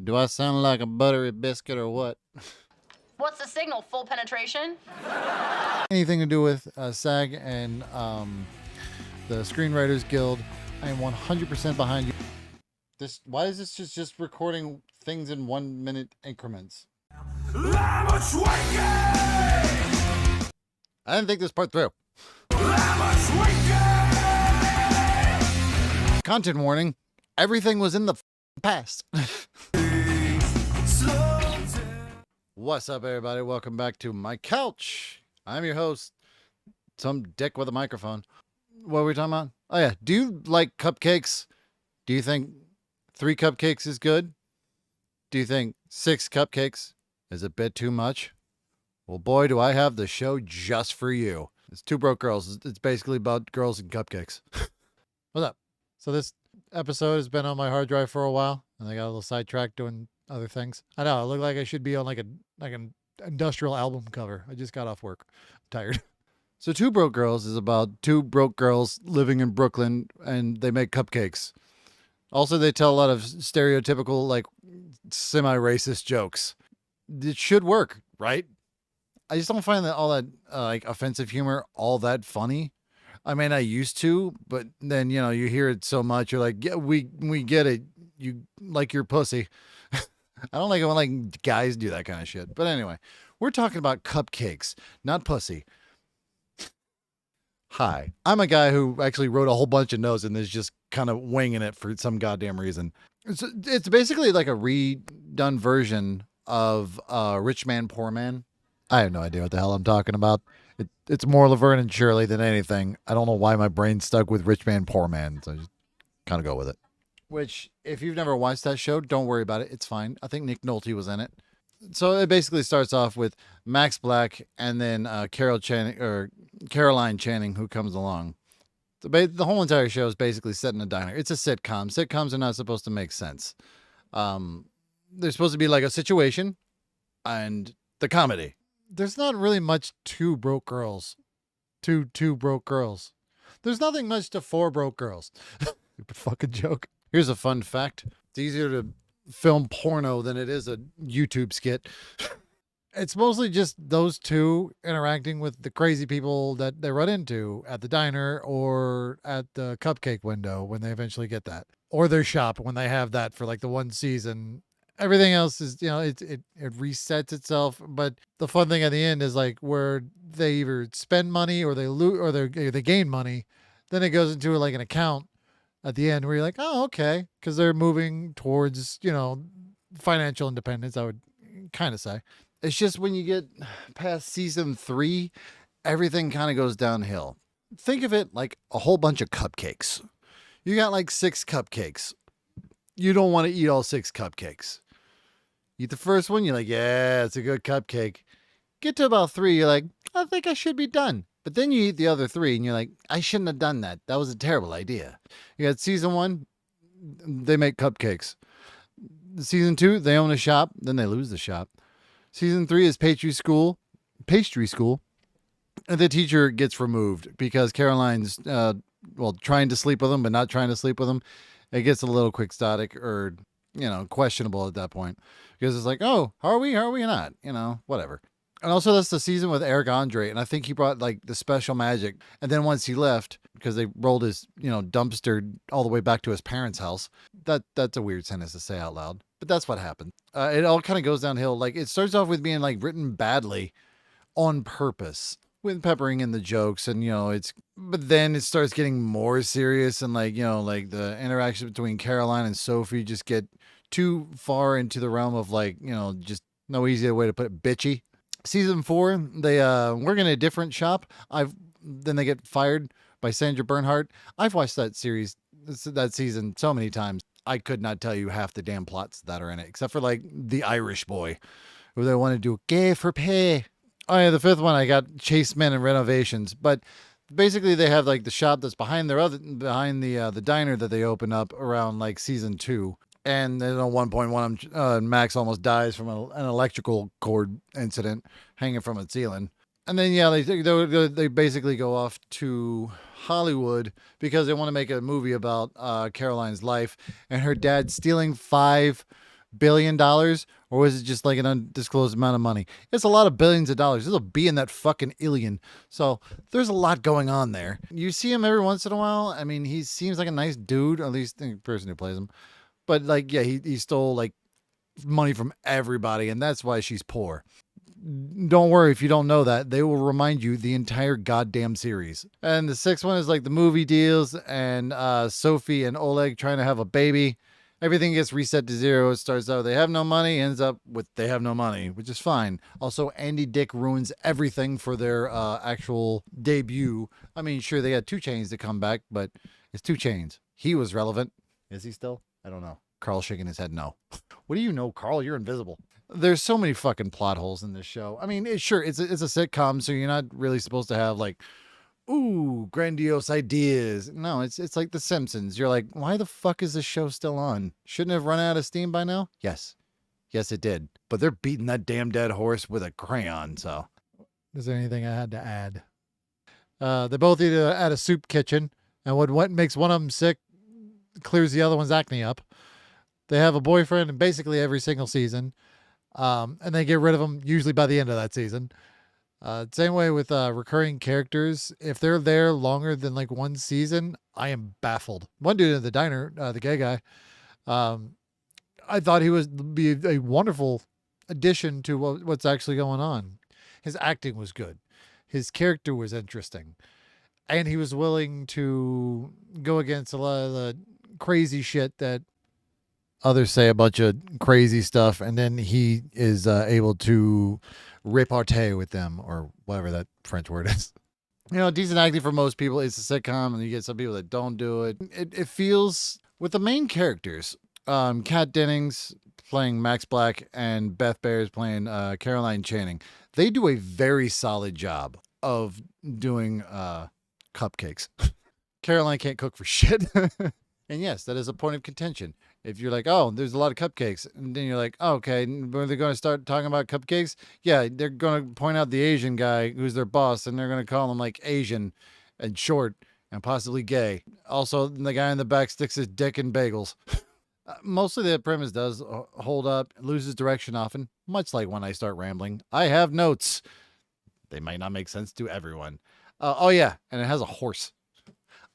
Do I sound like a buttery biscuit or what? What's the signal? Full penetration? Anything to do with SAG and the Screenwriters Guild, I am 100% behind you. Why is this just recording things in 1 minute increments? I didn't think this part through. Content warning. Everything was in the past. What's up, everybody? Welcome back to my couch. I'm your host, some dick with a microphone. What were we talking about? Oh, yeah. Do you like cupcakes? Do you think 3 cupcakes is good? Do you think 6 cupcakes is a bit too much? Well, boy, do I have the show just for you. It's Two Broke Girls. It's basically about girls and cupcakes. What's up? So this episode has been on my hard drive for a while, and I got a little sidetracked doing other things. I know, I look like I should be on like an industrial album cover. I just got off work. I'm tired. So Two Broke Girls is about 2 broke girls living in Brooklyn, and they make cupcakes. Also, they tell a lot of stereotypical, like, semi-racist jokes. It should work, right? I just don't find that all that like offensive humor all that funny. I mean, I used to, but then, you know, you hear it so much, you're like, yeah, we get it. You like your pussy. I don't like it when like guys do that kind of shit. But anyway, we're talking about cupcakes, not pussy. Hi, I'm a guy who actually wrote a whole bunch of notes and is just kind of winging it for some goddamn reason. It's basically like a redone version of Rich Man, Poor Man. I have no idea what the hell I'm talking about. It's more Laverne and Shirley than anything. I don't know why my brain's stuck with Rich Man, Poor Man, so I just kind of go with it. Which, if you've never watched that show, don't worry about it. It's fine. I think Nick Nolte was in it. So it basically starts off with Max Black and then Caroline Channing, who comes along. The whole entire show is basically set in a diner. It's a sitcom. Sitcoms are not supposed to make sense. They're supposed to be like a situation and the comedy. There's not really much to Broke Girls. Two Broke Girls. There's nothing much to 4 Broke Girls. Fucking joke. Here's a fun fact. It's easier to film porno than it is a YouTube skit. It's mostly just those 2 interacting with the crazy people that they run into at the diner or at the cupcake window when they eventually get that. Or their shop when they have that for like the 1 season. Everything else is, you know, it resets itself. But the fun thing at the end is like where they either spend money or they lose or they gain money. Then it goes into like an account at the end where you're like, oh, okay. Because they're moving towards, you know, financial independence, I would kind of say. It's just when you get past season 3, everything kind of goes downhill. Think of it like a whole bunch of cupcakes. You got like 6 cupcakes. You don't want to eat all 6 cupcakes. Eat the first one, you're like, yeah, it's a good cupcake. Get to about 3, you're like, I think I should be done. But then you eat the other 3 and you're like, I shouldn't have done that. That was a terrible idea. You got season 1, they make cupcakes. Season 2, they own a shop, then they lose the shop. Season 3 is pastry school, and the teacher gets removed because Caroline's, trying to sleep with him, but not trying to sleep with him. It gets a little quixotic or, you know, questionable at that point because it's like, oh, how are we not? You know, whatever. And also that's the season with Eric Andre. And I think he brought like the special magic. And then once he left, because they rolled his, you know, dumpster all the way back to his parents' house. That's a weird sentence to say out loud, but that's what happened. It all kind of goes downhill. Like it starts off with being like written badly on purpose with peppering in the jokes and, you know, but then it starts getting more serious and like, you know, like the interaction between Caroline and Sophie just get too far into the realm of like, you know, just no easier way to put it, bitchy. Season 4, they work in a different shop. Then they get fired by Sandra Bernhard. I've watched that season so many times. I could not tell you half the damn plots that are in it, except for like the Irish boy, where they want to do gay for pay. Oh yeah, the 5th one I got Chase Men and Renovations, but basically they have like the shop that's behind the diner that they open up around like season 2. And then at one point, Max almost dies from an electrical cord incident hanging from a ceiling. And then, yeah, they basically go off to Hollywood because they want to make a movie about Caroline's life and her dad stealing $5 billion, or was it just like an undisclosed amount of money? It's a lot of billions of dollars. There's a B in that fucking alien. So there's a lot going on there. You see him every once in a while. I mean, he seems like a nice dude, at least the person who plays him. But like, yeah, he stole like money from everybody, and that's why she's poor. Don't worry if you don't know that. They will remind you the entire goddamn series. And the sixth one is like the movie deals and Sophie and Oleg trying to have a baby. Everything gets reset to zero. It starts out they have no money, ends up with they have no money, which is fine. Also, Andy Dick ruins everything for their actual debut. I mean, sure, they had 2 Chainz to come back, but it's 2 Chainz. He was relevant. Is he still? I don't know. Carl shaking his head no. What do you know, Carl? You're invisible. There's so many fucking plot holes in this show. I mean, it's a sitcom, so you're not really supposed to have like, ooh, grandiose ideas. No, it's like The Simpsons. You're like, why the fuck is this show still on? Shouldn't it have run out of steam by now? Yes, it did. But they're beating that damn dead horse with a crayon. So, is there anything I had to add? They both eat at a soup kitchen, and what makes one of them sick clears the other one's acne up. They have a boyfriend in basically every single season. And they get rid of them usually by the end of that season. Same way with recurring characters. If they're there longer than like 1 season, I am baffled. One dude in the diner, the gay guy, I thought he would be a wonderful addition to what's actually going on. His acting was good. His character was interesting. And he was willing to go against a lot of the crazy shit that others say a bunch of crazy stuff, and then he is able to repartee with them, or whatever that French word is. You know, decent acting for most people. It's a sitcom, and you get some people that don't do it. It feels, with the main characters, Katt Dennings playing Max Black and Beth Behrs playing Caroline Channing, they do a very solid job of doing cupcakes. Caroline can't cook for shit. And yes, that is a point of contention. If you're like, oh, there's a lot of cupcakes, and then you're like, oh, okay, are they going to start talking about cupcakes? Yeah, they're going to point out the Asian guy who's their boss, and they're going to call him like Asian and short and possibly gay. Also, the guy in the back sticks his dick in bagels. Mostly the premise does hold up, loses direction often, much like when I start rambling. I have notes. They might not make sense to everyone. Oh, yeah, and it has a horse.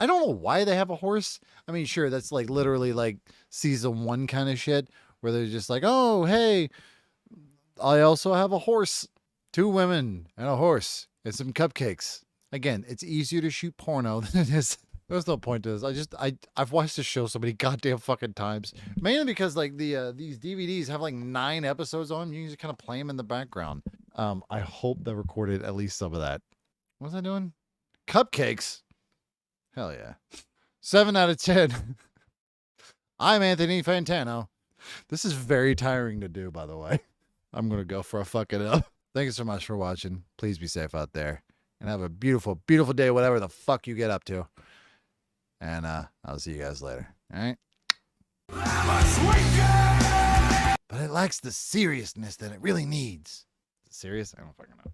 I don't know why they have a horse. I mean, sure, that's like literally like season 1 kind of shit where they're just like, oh, hey, I also have a horse, 2 women and a horse and some cupcakes. Again, it's easier to shoot porno than it is. There's no point to this. I've watched this show so many goddamn fucking times, mainly because like these DVDs have like 9 episodes on them. You can just kind of play them in the background. I hope they recorded at least some of that. What was I doing? Cupcakes. Hell yeah. 7 out of 10. I'm Anthony Fantano. This is very tiring to do, by the way. I'm going to go for a fucking up. Thank you so much for watching. Please be safe out there. And have a beautiful, beautiful day, whatever the fuck you get up to. And I'll see you guys later. All right? But it lacks the seriousness that it really needs. Serious? I don't fucking know.